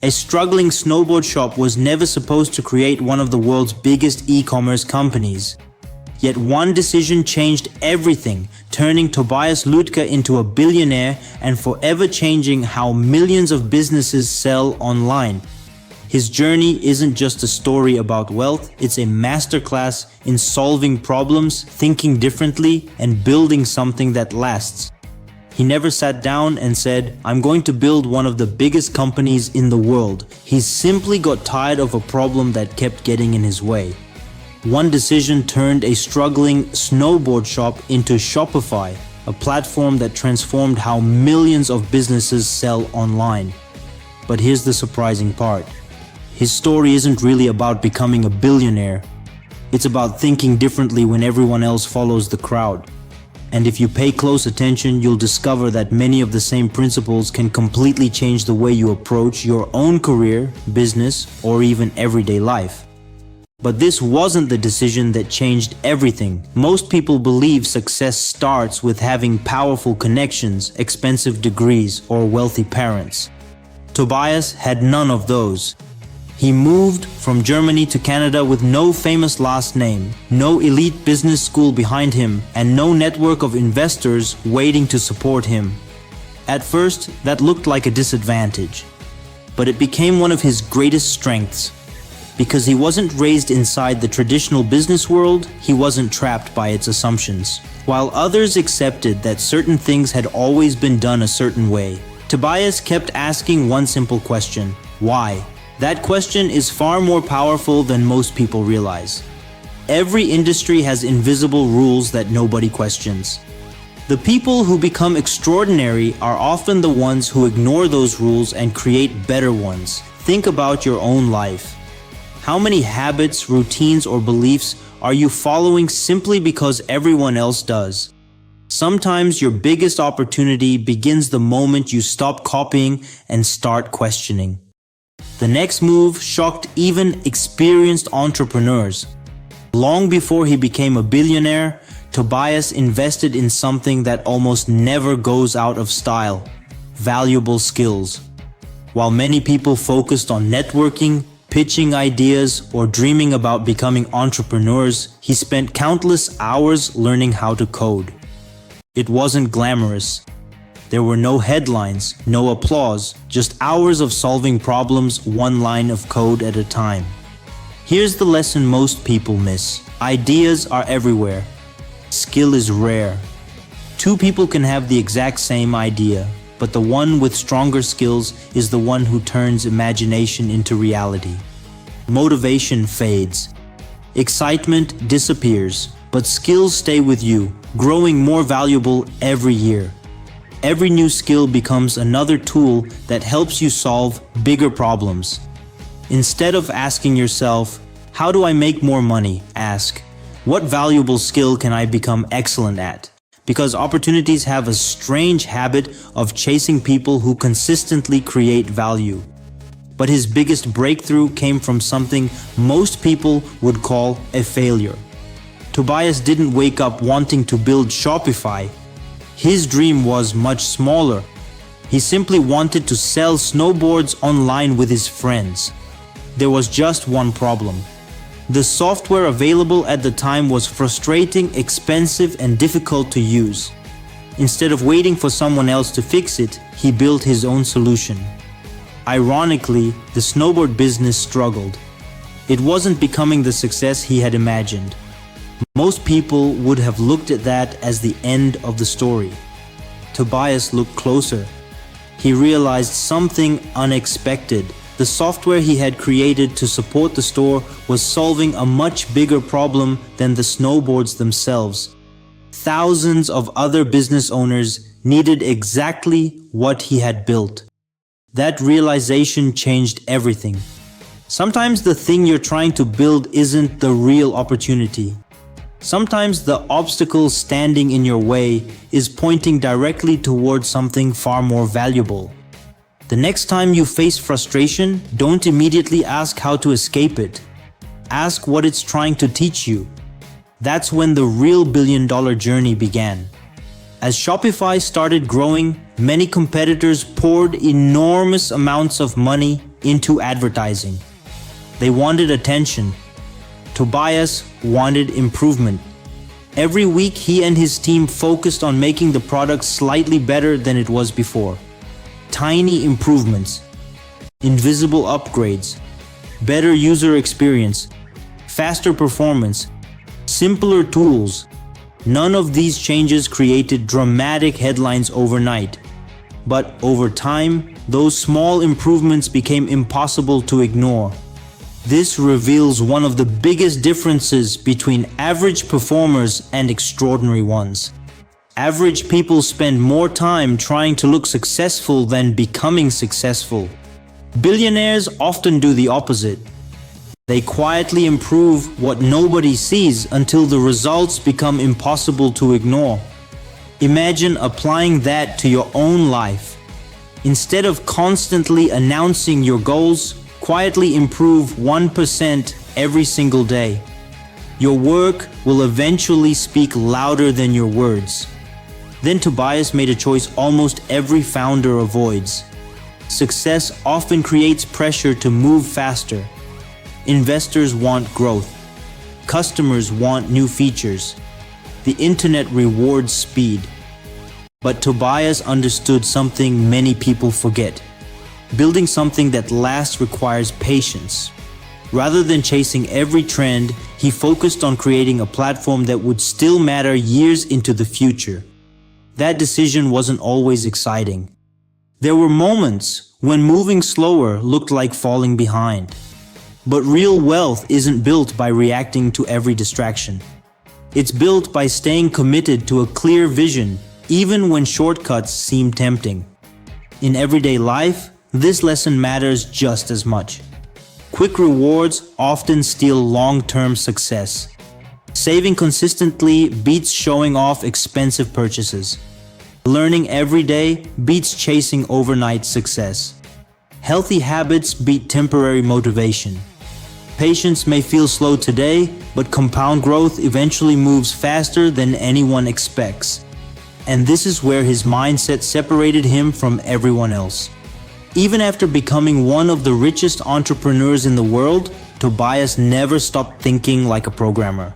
A struggling snowboard shop was never supposed to create one of the world's biggest e-commerce companies. Yet one decision changed everything, turning Tobias Lütke into a billionaire and forever changing how millions of businesses sell online. His journey isn't just a story about wealth, it's a masterclass in solving problems, thinking differently, and building something that lasts. He never sat down and said, "I'm going to build one of the biggest companies in the world." He simply got tired of a problem that kept getting in his way. One decision turned a struggling snowboard shop into Shopify, a platform that transformed how millions of businesses sell online. But here's the surprising part. His story isn't really about becoming a billionaire. It's about thinking differently when everyone else follows the crowd. And if you pay close attention, you'll discover that many of the same principles can completely change the way you approach your own career, business, or even everyday life. But this wasn't the decision that changed everything. Most people believe success starts with having powerful connections, expensive degrees, or wealthy parents. Tobias had none of those. He moved from Germany to Canada with no famous last name, no elite business school behind him, and no network of investors waiting to support him. At first, that looked like a disadvantage, but it became one of his greatest strengths. Because he wasn't raised inside the traditional business world, he wasn't trapped by its assumptions. While others accepted that certain things had always been done a certain way, Tobias kept asking one simple question: why? That question is far more powerful than most people realize. Every industry has invisible rules that nobody questions. The people who become extraordinary are often the ones who ignore those rules and create better ones. Think about your own life. How many habits, routines, or beliefs are you following simply because everyone else does? Sometimes your biggest opportunity begins the moment you stop copying and start questioning. The next move shocked even experienced entrepreneurs. Long before he became a billionaire, Tobias invested in something that almost never goes out of style: valuable skills. While many people focused on networking, pitching ideas, or dreaming about becoming entrepreneurs, he spent countless hours learning how to code. It wasn't glamorous. There were no headlines, no applause, just hours of solving problems one line of code at a time. Here's the lesson most people miss. Ideas are everywhere. Skill is rare. Two people can have the exact same idea, but the one with stronger skills is the one who turns imagination into reality. Motivation fades. Excitement disappears, but skills stay with you, growing more valuable every year. Every new skill becomes another tool that helps you solve bigger problems. Instead of asking yourself, "How do I make more money?" ask, "What valuable skill can I become excellent at?" Because opportunities have a strange habit of chasing people who consistently create value. But his biggest breakthrough came from something most people would call a failure. Tobias didn't wake up wanting to build Shopify. His dream was much smaller. He simply wanted to sell snowboards online with his friends. There was just one problem. The software available at the time was frustrating, expensive, and difficult to use. Instead of waiting for someone else to fix it, he built his own solution. Ironically, the snowboard business struggled. It wasn't becoming the success he had imagined. Most people would have looked at that as the end of the story. Tobias looked closer. He realized something unexpected. The software he had created to support the store was solving a much bigger problem than the snowboards themselves. Thousands of other business owners needed exactly what he had built. That realization changed everything. Sometimes the thing you're trying to build isn't the real opportunity. Sometimes the obstacle standing in your way is pointing directly towards something far more valuable. The next time you face frustration, don't immediately ask how to escape it. Ask what it's trying to teach you. That's when the real billion-dollar journey began. As Shopify started growing, many competitors poured enormous amounts of money, into advertising. They wanted attention. Tobias wanted improvement. Every week, he and his team focused on making the product slightly better than it was before. Tiny improvements, invisible upgrades, better user experience, faster performance, simpler tools. None of these changes created dramatic headlines overnight. But over time, those small improvements became impossible to ignore. This reveals one of the biggest differences between average performers and extraordinary ones. Average people spend more time trying to look successful than becoming successful. Billionaires often do the opposite. They quietly improve what nobody sees until the results become impossible to ignore. Imagine applying that to your own life. Instead of constantly announcing your goals, quietly improve 1% every single day. Your work will eventually speak louder than your words. Then Tobias made a choice almost every founder avoids. Success often creates pressure to move faster. Investors want growth. Customers want new features. The internet rewards speed. But Tobias understood something many people forget. Building something that lasts requires patience. Rather than chasing every trend, he focused on creating a platform that would still matter years into the future. That decision wasn't always exciting. There were moments when moving slower looked like falling behind. But real wealth isn't built by reacting to every distraction. It's built by staying committed to a clear vision, even when shortcuts seem tempting. In everyday life, this lesson matters just as much. Quick rewards often steal long-term success. Saving consistently beats showing off expensive purchases. Learning every day beats chasing overnight success. Healthy habits beat temporary motivation. Patience may feel slow today, but compound growth eventually moves faster than anyone expects. And this is where his mindset separated him from everyone else. Even after becoming one of the richest entrepreneurs in the world, Tobias never stopped thinking like a programmer.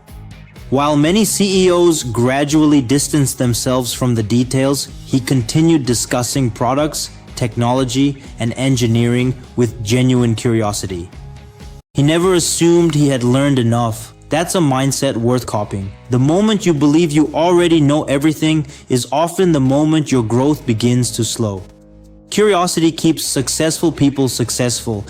While many CEOs gradually distanced themselves from the details, he continued discussing products, technology, and engineering with genuine curiosity. He never assumed he had learned enough. That's a mindset worth copying. The moment you believe you already know everything is often the moment your growth begins to slow. Curiosity keeps successful people successful.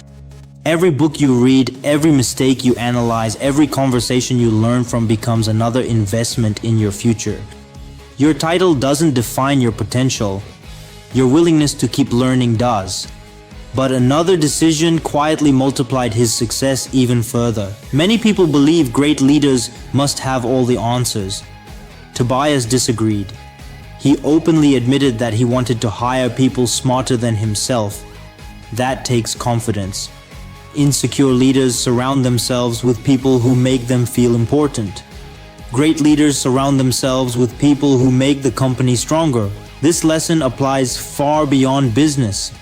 Every book you read, every mistake you analyze, every conversation you learn from becomes another investment in your future. Your title doesn't define your potential. Your willingness to keep learning does. But another decision quietly multiplied his success even further. Many people believe great leaders must have all the answers. Tobias disagreed. He openly admitted that he wanted to hire people smarter than himself. That takes confidence. Insecure leaders surround themselves with people who make them feel important. Great leaders surround themselves with people who make the company stronger. This lesson applies far beyond business.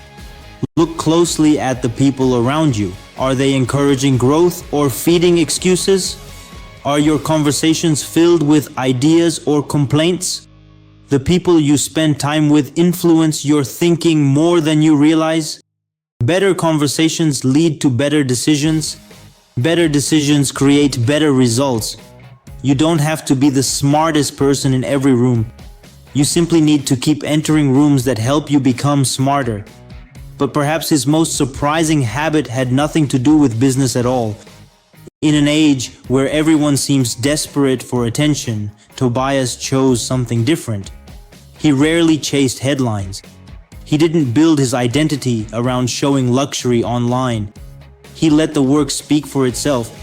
Look closely at the people around you. Are they encouraging growth or feeding excuses? Are your conversations filled with ideas or complaints? The people you spend time with influence your thinking more than you realize. Better conversations lead to better decisions. Better decisions create better results. You don't have to be the smartest person in every room. You simply need to keep entering rooms that help you become smarter. But perhaps his most surprising habit had nothing to do with business at all. In an age where everyone seems desperate for attention, Tobias chose something different. He rarely chased headlines. He didn't build his identity around showing luxury online. He let the work speak for itself.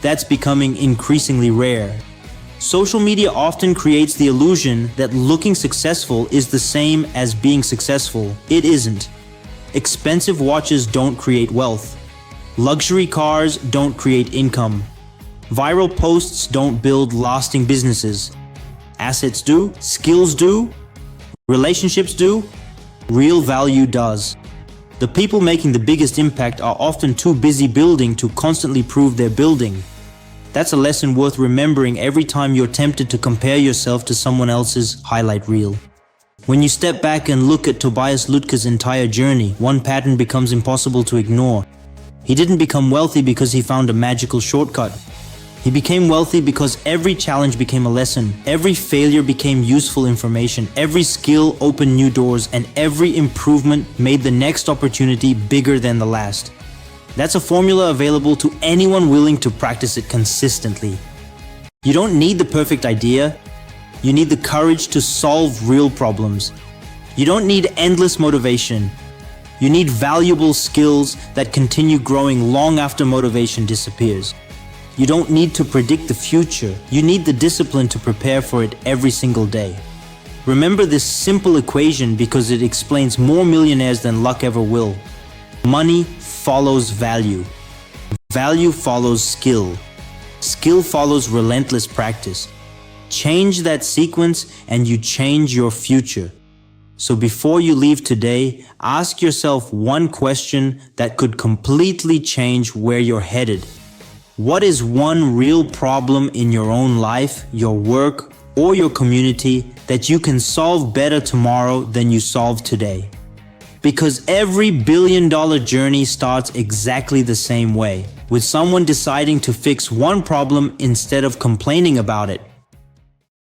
That's becoming increasingly rare. Social media often creates the illusion that looking successful is the same as being successful. It isn't. Expensive watches don't create wealth. Luxury cars don't create income. Viral posts don't build lasting businesses. Assets do, skills do, relationships do, real value does. The people making the biggest impact are often too busy building to constantly prove they're building. That's a lesson worth remembering every time you're tempted to compare yourself to someone else's highlight reel. When you step back and look at Tobias Lütke's entire journey, one pattern becomes impossible to ignore. He didn't become wealthy because he found a magical shortcut. He became wealthy because every challenge became a lesson, every failure became useful information, every skill opened new doors, and every improvement made the next opportunity bigger than the last. That's a formula available to anyone willing to practice it consistently. You don't need the perfect idea. You need the courage to solve real problems. You don't need endless motivation. You need valuable skills that continue growing long after motivation disappears. You don't need to predict the future. You need the discipline to prepare for it every single day. Remember this simple equation because it explains more millionaires than luck ever will. Money follows value. Value follows skill. Skill follows relentless practice. Change that sequence and you change your future. So before you leave today, ask yourself one question that could completely change where you're headed. What is one real problem in your own life, your work, or your community that you can solve better tomorrow than you solved today? Because every billion-dollar journey starts exactly the same way, with someone deciding to fix one problem instead of complaining about it.